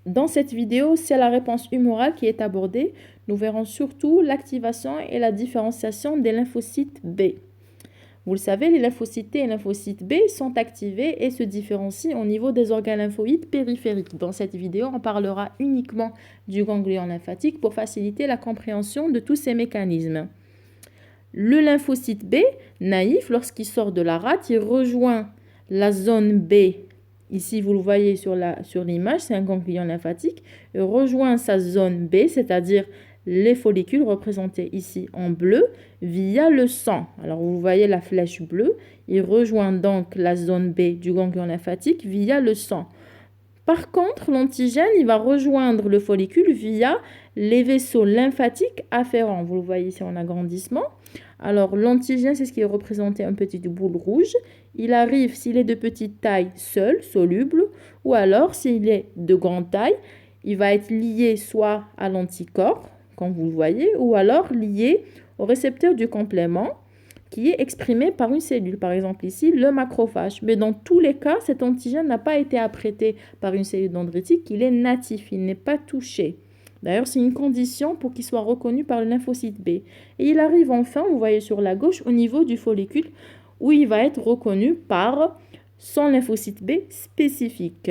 Dans cette vidéo, c'est la réponse humorale qui est abordée. Nous verrons surtout l'activation et la différenciation des lymphocytes B. Vous le savez, les lymphocytes T et lymphocytes B sont activés et se différencient au niveau des organes lymphoïdes périphériques. Dans cette vidéo, on parlera uniquement du ganglion lymphatique pour faciliter la compréhension de tous ces mécanismes. Le lymphocyte B, naïf, lorsqu'il sort de la rate, il rejoint la zone B. Ici, vous le voyez sur l'image, c'est un ganglion lymphatique. Il rejoint sa zone B, c'est-à-dire les follicules représentés ici en bleu, via le sang. Alors, vous voyez la flèche bleue. Il rejoint donc la zone B du ganglion lymphatique via le sang. Par contre, l'antigène, il va rejoindre le follicule via les vaisseaux lymphatiques afférents. Vous le voyez ici en agrandissement. Alors, l'antigène, c'est ce qui est représenté en petite boule rouge. Il arrive, s'il est de petite taille, seul, soluble, ou alors, s'il est de grande taille, il va être lié soit à l'anticorps, comme vous le voyez, ou alors lié au récepteur du complément, qui est exprimé par une cellule, par exemple ici, le macrophage. Mais dans tous les cas, cet antigène n'a pas été apprêté par une cellule dendritique, il est natif, il n'est pas touché. D'ailleurs, c'est une condition pour qu'il soit reconnu par le lymphocyte B. Et il arrive enfin, vous voyez sur la gauche, au niveau du follicule, où il va être reconnu par son lymphocyte B spécifique.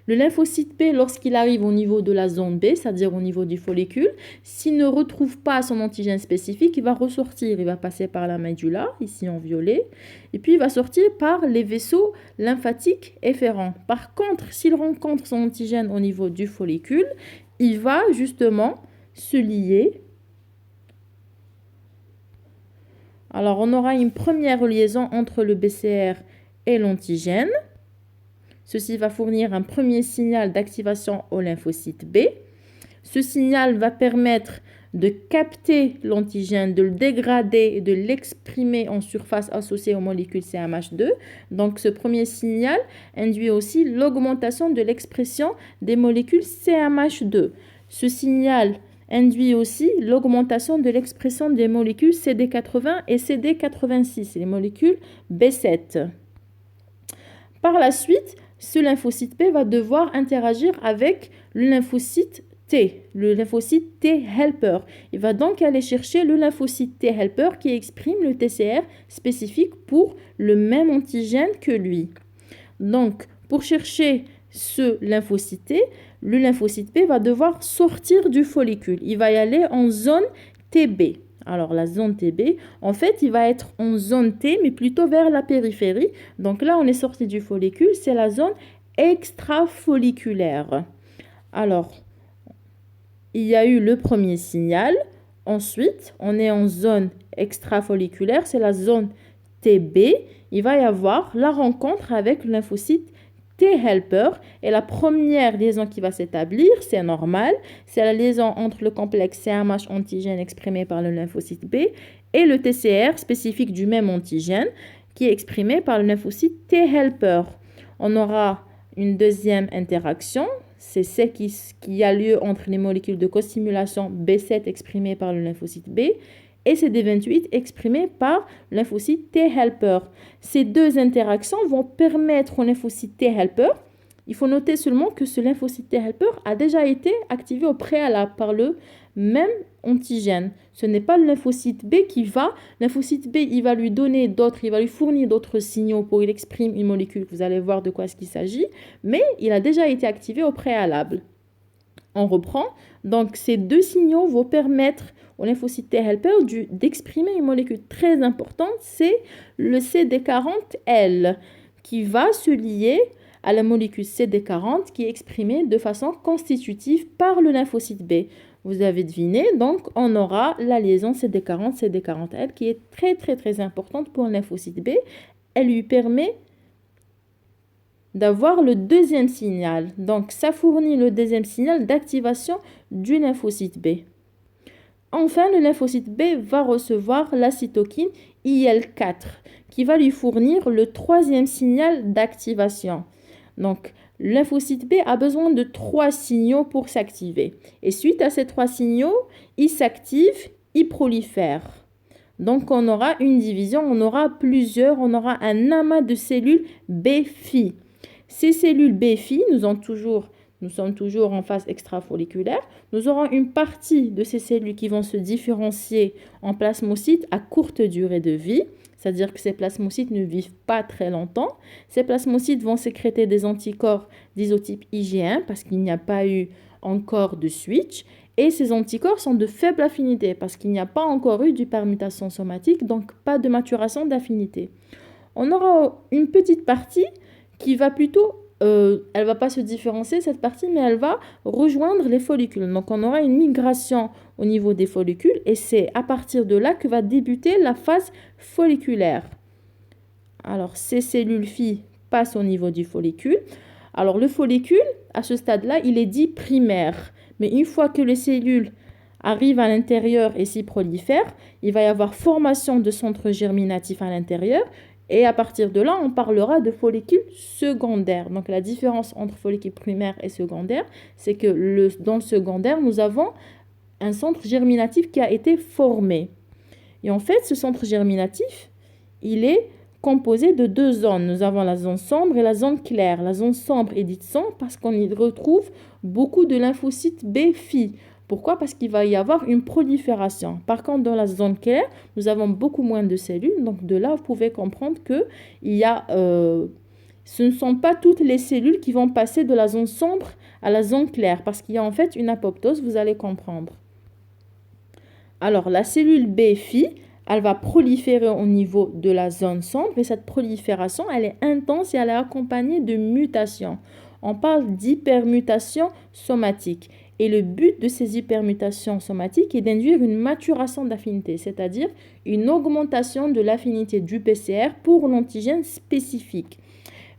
Le lymphocyte B, lorsqu'il arrive au niveau de la zone B, c'est-à-dire au niveau du follicule, s'il ne retrouve pas son antigène spécifique, il va ressortir. Il va passer par la médulla, ici en violet, et puis il va sortir par les vaisseaux lymphatiques efférents. Par contre, s'il rencontre son antigène au niveau du follicule, il va justement se lier. Alors, on aura une première liaison entre le BCR et l'antigène. Ceci va fournir un premier signal d'activation au lymphocyte B. Ce signal va permettre de capter l'antigène, de le dégrader et de l'exprimer en surface associée aux molécules CMH2. Donc, ce premier signal induit aussi l'augmentation de l'expression des molécules CMH2. Ce signal induit aussi l'augmentation de l'expression des molécules CD80 et CD86, les molécules B7. Par la suite, ce lymphocyte P va devoir interagir avec le lymphocyte T, le lymphocyte T helper. Il va donc aller chercher le lymphocyte T helper qui exprime le TCR spécifique pour le même antigène que lui. Donc, pour chercher ce lymphocyte T, le lymphocyte P va devoir sortir du follicule. Il va y aller en zone TB. Alors, la zone TB, en fait, il va être en zone T, mais plutôt vers la périphérie. Donc là, on est sorti du follicule, c'est la zone extrafolliculaire. Alors, il y a eu le premier signal. Ensuite, on est en zone extrafolliculaire, c'est la zone TB. Il va y avoir la rencontre avec le lymphocyte T-helper. Et la première liaison qui va s'établir, c'est normal, c'est la liaison entre le complexe CMH antigène exprimé par le lymphocyte B et le TCR spécifique du même antigène qui est exprimé par le lymphocyte T-helper. On aura une deuxième interaction, c'est celle qui a lieu entre les molécules de costimulation B7 exprimées par le lymphocyte B et CD28 exprimé par le lymphocyte T-helper. Ces deux interactions vont permettre au lymphocyte T-helper, il faut noter seulement que ce lymphocyte T-helper a déjà été activé au préalable par le même antigène. Ce n'est pas le lymphocyte B lymphocyte B, il va lui donner d'autres, il va lui fournir d'autres signaux pour qu'il exprime une molécule. Vous allez voir de quoi il s'agit, mais il a déjà été activé au préalable. On reprend. Donc, ces deux signaux vont permettre au lymphocyte T-helper d'exprimer une molécule très importante, c'est le CD40L, qui va se lier à la molécule CD40 qui est exprimée de façon constitutive par le lymphocyte B. Vous avez deviné, donc on aura la liaison CD40-CD40L qui est très importante pour le lymphocyte B. Elle lui permet d'avoir le deuxième signal. Donc, ça fournit le deuxième signal d'activation du lymphocyte B. Enfin, le lymphocyte B va recevoir la cytokine IL-4 qui va lui fournir le troisième signal d'activation. Donc, le lymphocyte B a besoin de 3 signaux pour s'activer. Et suite à ces 3 signaux, il s'active, il prolifère. Donc, on aura une division, on aura un amas de cellules B-phi. Ces cellules B-phi, nous sommes toujours en phase extrafolliculaire. Nous aurons une partie de ces cellules qui vont se différencier en plasmocytes à courte durée de vie, c'est-à-dire que ces plasmocytes ne vivent pas très longtemps. Ces plasmocytes vont sécréter des anticorps d'isotype IgA parce qu'il n'y a pas eu encore de switch. Et ces anticorps sont de faible affinité parce qu'il n'y a pas encore eu de permutation somatique, donc pas de maturation d'affinité. On aura une petite partie qui va plutôt, elle va pas se différencier cette partie, mais elle va rejoindre les follicules. Donc on aura une migration au niveau des follicules et c'est à partir de là que va débuter la phase folliculaire. Alors ces cellules filles passent au niveau du follicule. Alors le follicule, à ce stade-là, il est dit primaire. Mais une fois que les cellules arrivent à l'intérieur et s'y prolifèrent, il va y avoir formation de centres germinatifs à l'intérieur. Et à partir de là, on parlera de follicules secondaires. Donc la différence entre follicule primaire et secondaire, c'est que dans le secondaire, nous avons un centre germinatif qui a été formé. Et en fait, ce centre germinatif, il est composé de deux zones. Nous avons la zone sombre et la zone claire. La zone sombre est dite sombre parce qu'on y retrouve beaucoup de lymphocytes B-phi. Pourquoi? Parce qu'il va y avoir une prolifération. Par contre, dans la zone claire, nous avons beaucoup moins de cellules. Donc de là, vous pouvez comprendre que ce ne sont pas toutes les cellules qui vont passer de la zone sombre à la zone claire. Parce qu'il y a en fait une apoptose, vous allez comprendre. Alors, la cellule B-phi, elle va proliférer au niveau de la zone sombre. Et cette prolifération, elle est intense et elle est accompagnée de mutations. On parle d'hypermutation somatique. Et le but de ces hypermutations somatiques est d'induire une maturation d'affinité, c'est-à-dire une augmentation de l'affinité du PCR pour l'antigène spécifique.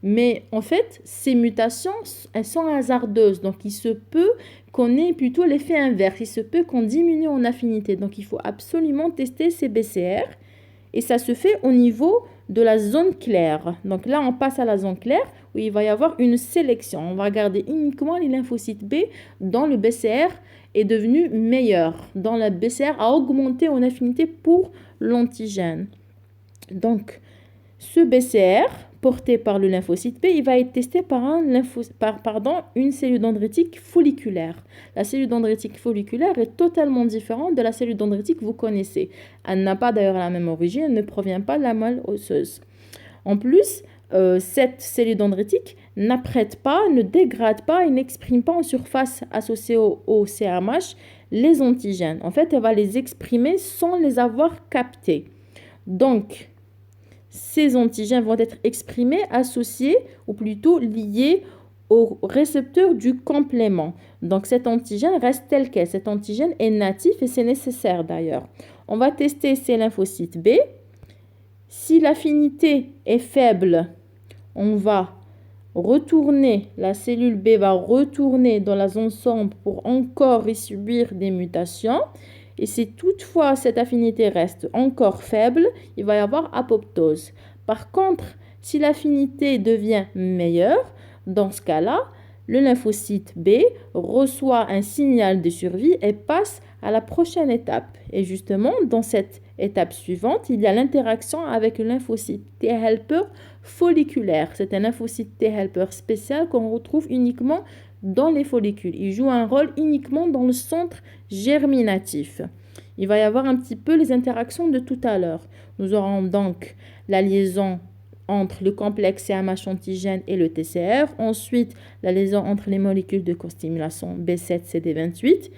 Mais en fait, ces mutations, elles sont hasardeuses. Donc, il se peut qu'on ait plutôt l'effet inverse. Il se peut qu'on diminue en affinité. Donc, il faut absolument tester ces BCR. Et ça se fait au niveau de la zone claire. Donc là, on passe à la zone claire où il va y avoir une sélection. On va regarder uniquement les lymphocytes B dont le BCR est devenu meilleur, dont le BCR a augmenté en affinité pour l'antigène. Donc, ce BCR porté par le lymphocyte B, il va être testé par une cellule dendritique folliculaire. La cellule dendritique folliculaire est totalement différente de la cellule dendritique que vous connaissez. Elle n'a pas d'ailleurs la même origine, elle ne provient pas de la moelle osseuse. En plus, cette cellule dendritique n'apprête pas, ne dégrade pas et n'exprime pas en surface associée au CMH les antigènes. En fait, elle va les exprimer sans les avoir captés. Donc, ces antigènes vont être exprimés, associés ou plutôt liés au récepteur du complément. Donc cet antigène reste tel quel. Cet antigène est natif et c'est nécessaire d'ailleurs. On va tester ces lymphocytes B. Si l'affinité est faible, on va retourner, la cellule B va retourner dans la zone sombre pour encore y subir des mutations. Et si toutefois cette affinité reste encore faible, il va y avoir apoptose. Par contre, si l'affinité devient meilleure, dans ce cas-là, le lymphocyte B reçoit un signal de survie et passe à la prochaine étape. Et justement, dans cette étape suivante, il y a l'interaction avec le lymphocyte T helper folliculaire. C'est un lymphocyte T helper spécial qu'on retrouve uniquement dans les follicules. Il joue un rôle uniquement dans le centre germinatif. Il va y avoir un petit peu les interactions de tout à l'heure. Nous aurons donc la liaison entre le complexe CMH antigène et le TCR. Ensuite, la liaison entre les molécules de costimulation B7-CD28.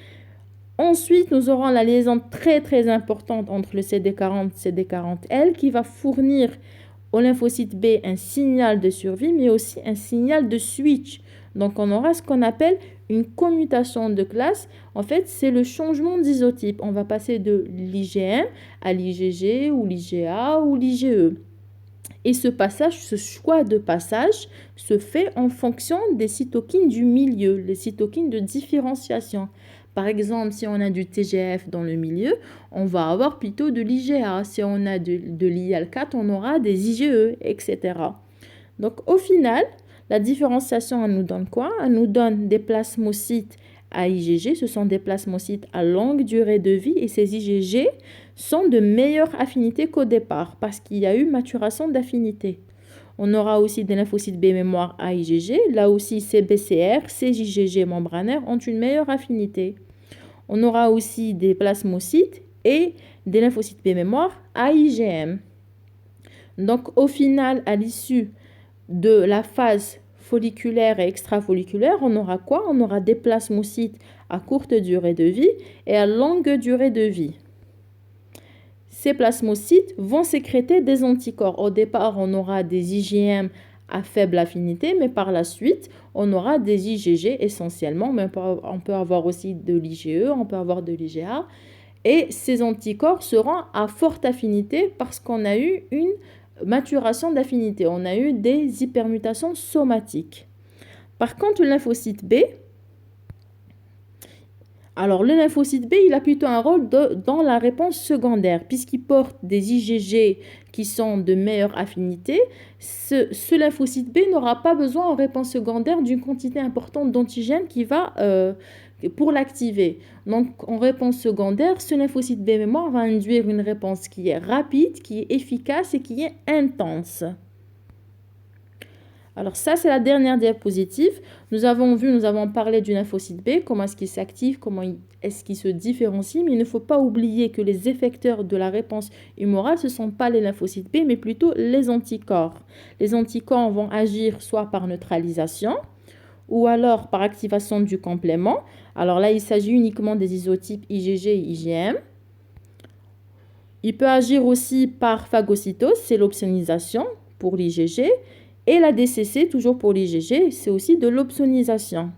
Ensuite, nous aurons la liaison très très importante entre le CD40 et CD40L qui va fournir au lymphocyte B un signal de survie, mais aussi un signal de switch. Donc, on aura ce qu'on appelle une commutation de classe. En fait, c'est le changement d'isotype. On va passer de l'IgM à l'IgG ou l'IgA ou l'IgE. Et ce passage, ce choix de passage se fait en fonction des cytokines du milieu, les cytokines de différenciation. Par exemple, si on a du TGF dans le milieu, on va avoir plutôt de l'IgA. Si on a de l'IL4, on aura des IgE, etc. Donc, au final, la différenciation, elle nous donne quoi? Elle nous donne des plasmocytes à IgG. Ce sont des plasmocytes à longue durée de vie et ces IgG sont de meilleure affinité qu'au départ parce qu'il y a eu maturation d'affinité. On aura aussi des lymphocytes B mémoire AIgG. Là aussi, ces BCR, ces IgG membranaires ont une meilleure affinité. On aura aussi des plasmocytes et des lymphocytes B mémoire AIgM. Donc, au final, à l'issue de la phase folliculaire et extrafolliculaire, on aura quoi? On aura des plasmocytes à courte durée de vie et à longue durée de vie. Ces plasmocytes vont sécréter des anticorps. Au départ, on aura des IgM à faible affinité, mais par la suite, on aura des IgG essentiellement, mais on peut avoir aussi de l'IgE, on peut avoir de l'IgA. Et ces anticorps seront à forte affinité parce qu'on a eu une maturation d'affinité, on a eu des hypermutations somatiques. Par contre, le lymphocyte B, alors, le lymphocyte B, il a plutôt un rôle dans la réponse secondaire, puisqu'il porte des IgG qui sont de meilleure affinité. Ce lymphocyte B n'aura pas besoin en réponse secondaire d'une quantité importante d'antigènes qui va pour l'activer. Donc, en réponse secondaire, ce lymphocyte B mémoire va induire une réponse qui est rapide, qui est efficace et qui est intense. Alors ça, c'est la dernière diapositive. Nous avons parlé du lymphocyte B, comment est-ce qu'il s'active, comment est-ce qu'il se différencie, mais il ne faut pas oublier que les effecteurs de la réponse humorale, ce ne sont pas les lymphocytes B, mais plutôt les anticorps. Les anticorps vont agir soit par neutralisation, ou alors par activation du complément. Alors là, il s'agit uniquement des isotypes IgG et IgM. Il peut agir aussi par phagocytose, c'est l'opsonalisation pour l'IgG. Et la DCC, toujours pour l'IgG, c'est aussi de l'opsonisation.